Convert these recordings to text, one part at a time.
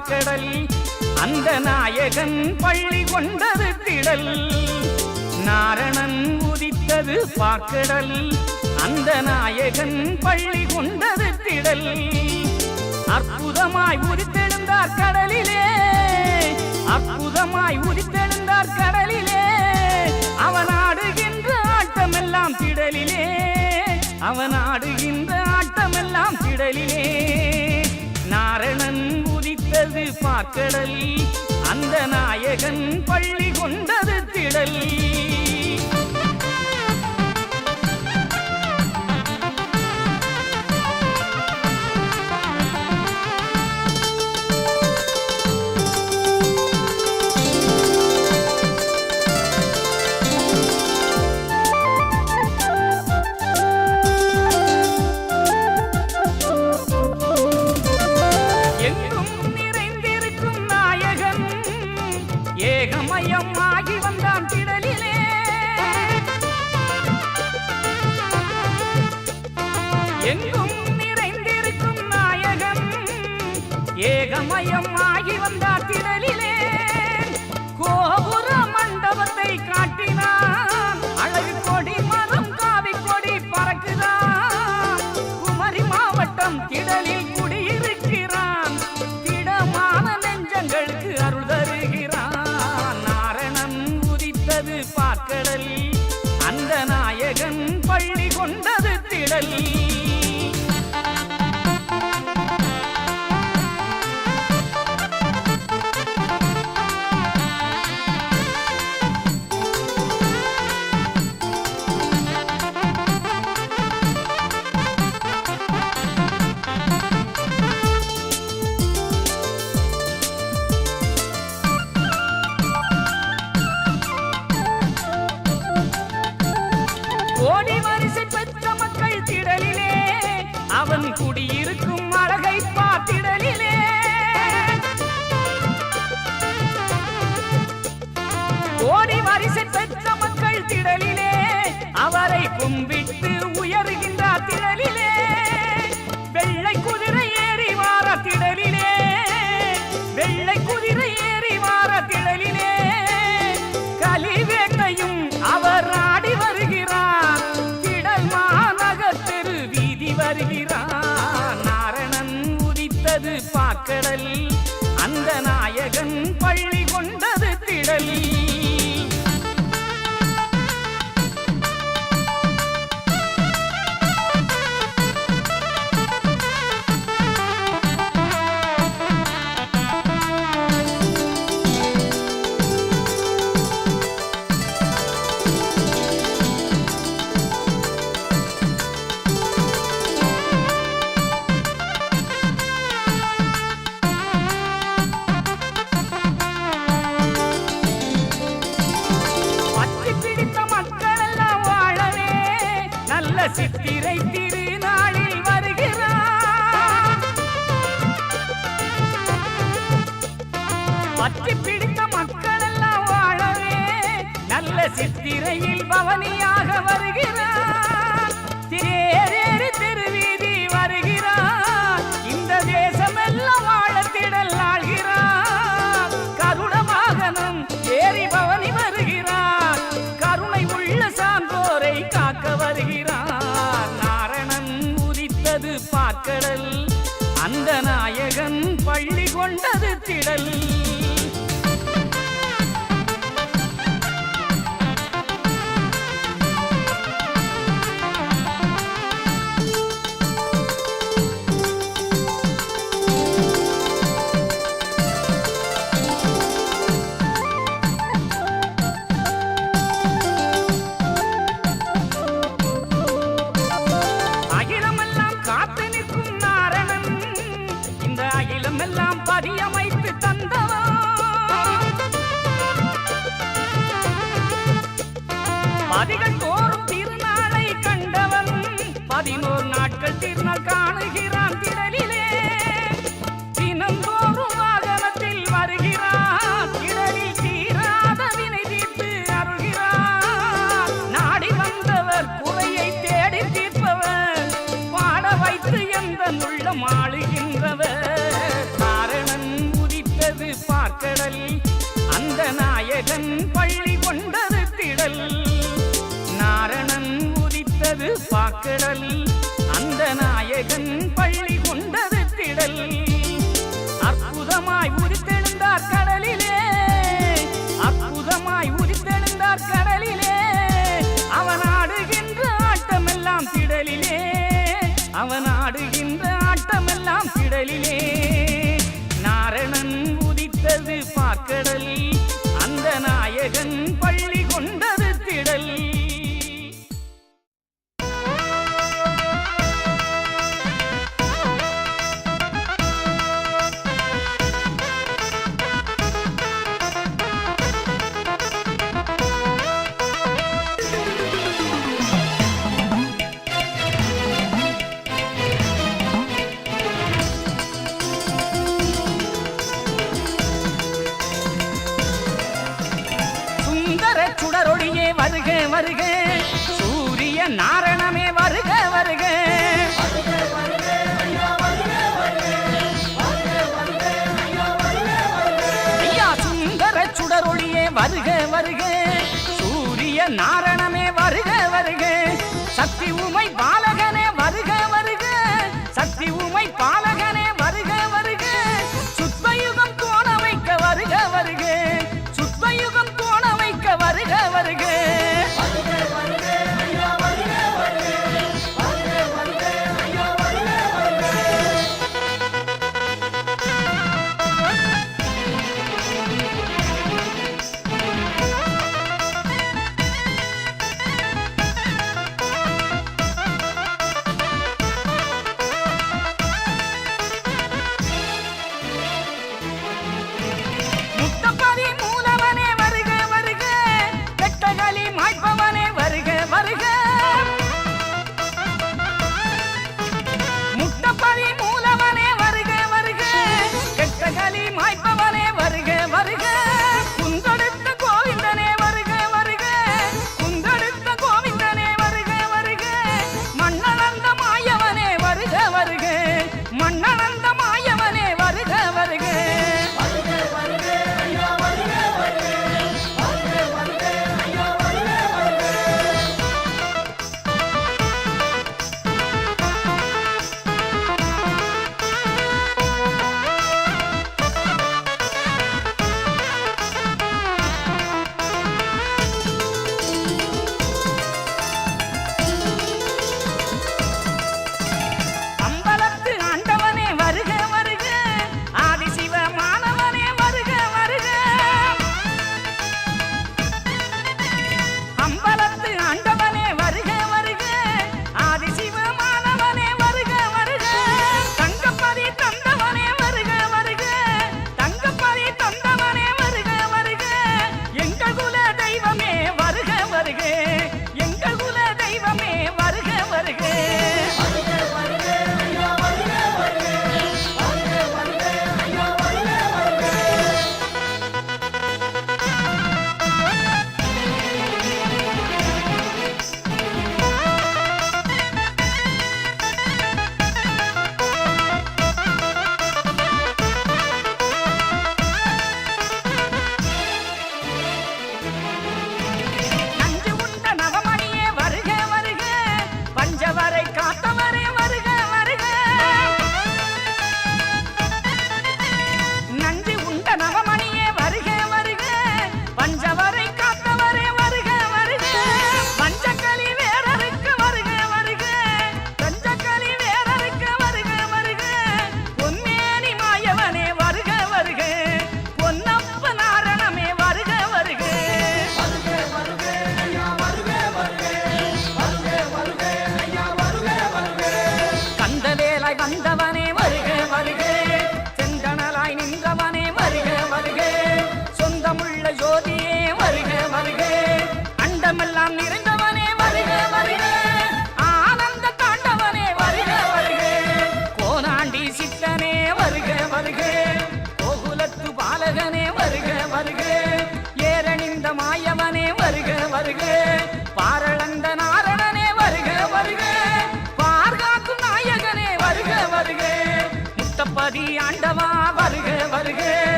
பார்க்கடல் அந்த நாயகன் பள்ளி கொண்டது திடல் நாரணன் உதித்தது பார்க்கடல் அந்த நாயகன் பள்ளி கொண்டது திடல் அற்புதமாய் உதித்தெழுந்தார் கடலிலே அற்புதமாய் உதித்தெழுந்தார் கடலிலே அவன் ஆடுகின்ற ஆட்டமெல்லாம் திடலிலே அவன் ஆடுகின்ற ஆட்டமெல்லாம் திடலிலே நாரணன் உதித்தது பார்க்கடல் அந்த நாயகன் பள்ளி கொண்டது திடல் ஏகமயம் ஆகி வந்தான் திடலிலே எங்கும் நிறைந்திருக்கும் நாயகன் ஏகமயம் ஆகி வந்தார் திடலிலே கோபுர மண்டபத்தை காட்டினான் அழகு கொடி மரம் காவி கொடி பறக்குதான் குமரி மாவட்டம் திடலில் குடியிருக்கிறான் திடமான நெஞ்சங்களுக்கு அருள் தருகிறான் பார்க்கடல் அந்த நாயகன் பள்ளி கொண்டது திடல் கோடி வரிசை பெற்ற மக்கள் திடலிலே அவன் குடியிருக்கும் அழகை பார்த்திடலிலே கோடி வரிசை பெற்ற மக்கள் திடலிலே அவரை கும்பிட்டு உயர்கின்றார் திடலிலே வெள்ளை குதிரை ஏறி வார திடலிலே வெள்ளை குதிரை ஏறி வார திடலிலே கலிவேட்டையும் அவர் ஆடி வருகிறார் வருகிறான் நாரணன் உதித்தது பார்க்கடல் அந்த நாயகன் பள்ளி கொண்டது திடல் சித்திரை திருநாளில் வருகிறார் பற்றி பிடித்த மக்கள் எல்லாம் வாழவே நல்ல சித்திரையில் பவனியாக வருகிறார் தேரேறி திருவீதி வருகிறார் இந்த தேசமெல்லாம் வாழத்திடல் ஆள்கிறார் கருட வாகனம் ஏறி பவனி வருகிறார் கருணை உள்ள சான்றோரை காக்க வருகிறார் பார்க்கடல் அந்த நாயகன் பள்ளி கொண்டது திடல் எல்லாம் பதியமைத்து தந்தவன் பதிகள் தோறும் திருநாளை கண்டவன் 11 நாட்கள் திருநாள் காணுகிறான் திடலிலே தினந்தோறும் வாகனத்தில் வருகிறான் திடலில் தீராத வினை தீர்த்து அருள்கிறான் நாடி வந்தவர் குறையை தேடி தீர்ப்பவர் பாட வைத்து எந்த உள்ளம் ஆளுகின்றவர் நாரணன் பாக்கடல் அந்த நாயகன் பள்ளி கொண்டது திடல் நாரணன் உதித்தது பாக்கடல் அந்த நாயகன் பள்ளி கொண்டது திடல் அற்புதமாய் உதித்தெழுந்தார் கடலிலே அற்புதமாய் உதித்தெழுந்தார் கடலிலே அவன் ஆடுகின்ற ஆட்டமெல்லாம் திடலிலே அவன் ஆடுகின்ற ஆட்டமெல்லாம் திடலிலே நாரணன் உதித்தது பாக்கடல் அந்த நாயகன் பள்ளி கொண்டது திடல் சுடரொளியே வருக வருக சூரிய நாரணமே வருக வருக ஐயா சுந்தர சுடரொளியே வருக வருக சூரிய நாரணமே வருக வருக சக்தி உமை பாலகனே வருக வருக சக்தி உமை பாலகனே வருக வருக சுத்தயுகம் தோண வைக்க வருக வருக சுத்தயுகம் தோண வைக்க வருக வருக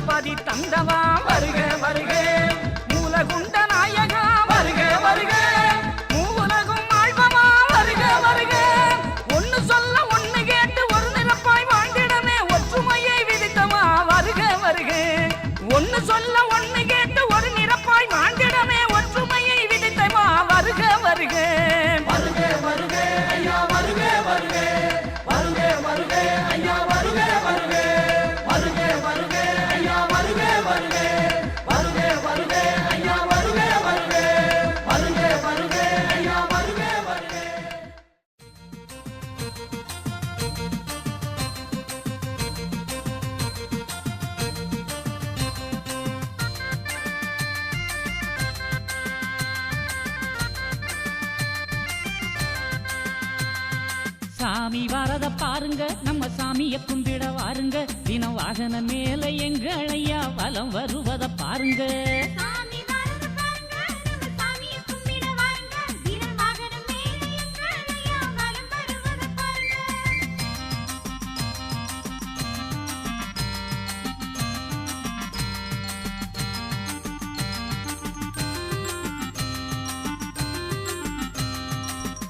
பதி தந்தவா வருக வருக மூலகுண்ட நாயகா வருக வருக மூவுலகும் ஆழ்வமா வருக வருக ஒன்னு சொல்ல ஒன்னு கேட்டு ஒரு நிரப்பாய் வாழ்ந்திடமே ஒற்றுமையை விதித்தவா வருக வருக ஒன்னு சொல்ல ஒன்னு கேட்டு ஒரு நிரப்பாய் வாழ்ந்திடமே ஒற்றுமையை விதித்தவா வருக வருக வருக வருக ஐயா வருக வருக வருக வருக ஐயா வருக வருக வருக வருக ஐயா வருக வருக வருக வருக ஐயா வருக வருக வருக வருக ஐயா வருக வருக சாமி வரத பாருங்க நம்ம சாமிய கும்பிட வாருங்க தினம் வாகன மேல எங்களையா வலம் வருவத பாருங்க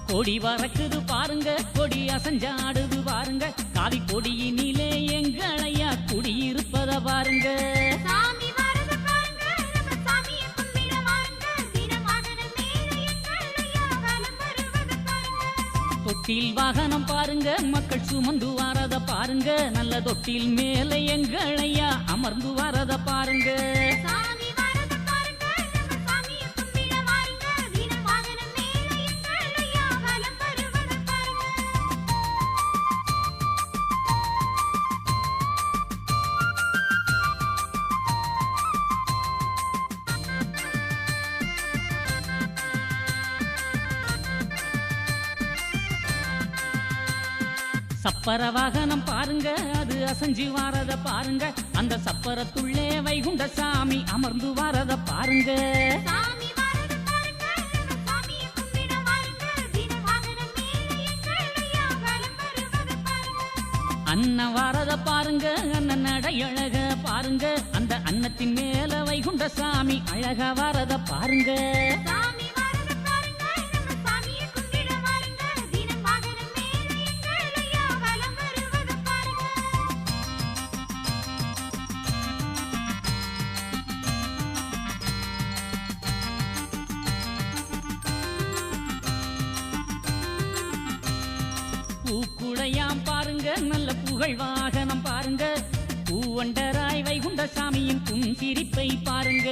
கொடி வரக்குது பாருங்க கொடி அசஞ்சாடுது பாருங்க காவி கொடியினிலே எங்களையா குடியிருப்பத பாருங்க தொட்டில் வாகனம் பாருங்க மக்கள் சுமந்து வரத பாருங்க நல்ல தொட்டில் மேல எங்களையா அமர்ந்து வரத பாருங்க சப்பர வாகனம் பாருங்க அது அசஞ்சு வாரத பாருங்க அந்த சப்பரத்துள்ளே வைகுண்ட சாமி அமர்ந்து வாரத பாருங்க அன்ன வாரத பாருங்க அண்ணன் நடையழக பாருங்க அந்த அன்னத்தின் மேல வைகுண்ட சாமி அழக வாரத பாருங்க பூக்குடையாம் பாருங்க நல்ல புகழ் வாகனம் பாருங்க பூவண்டராய் வைகுண்ட சாமியின் புன்சிரிப்பை பாருங்க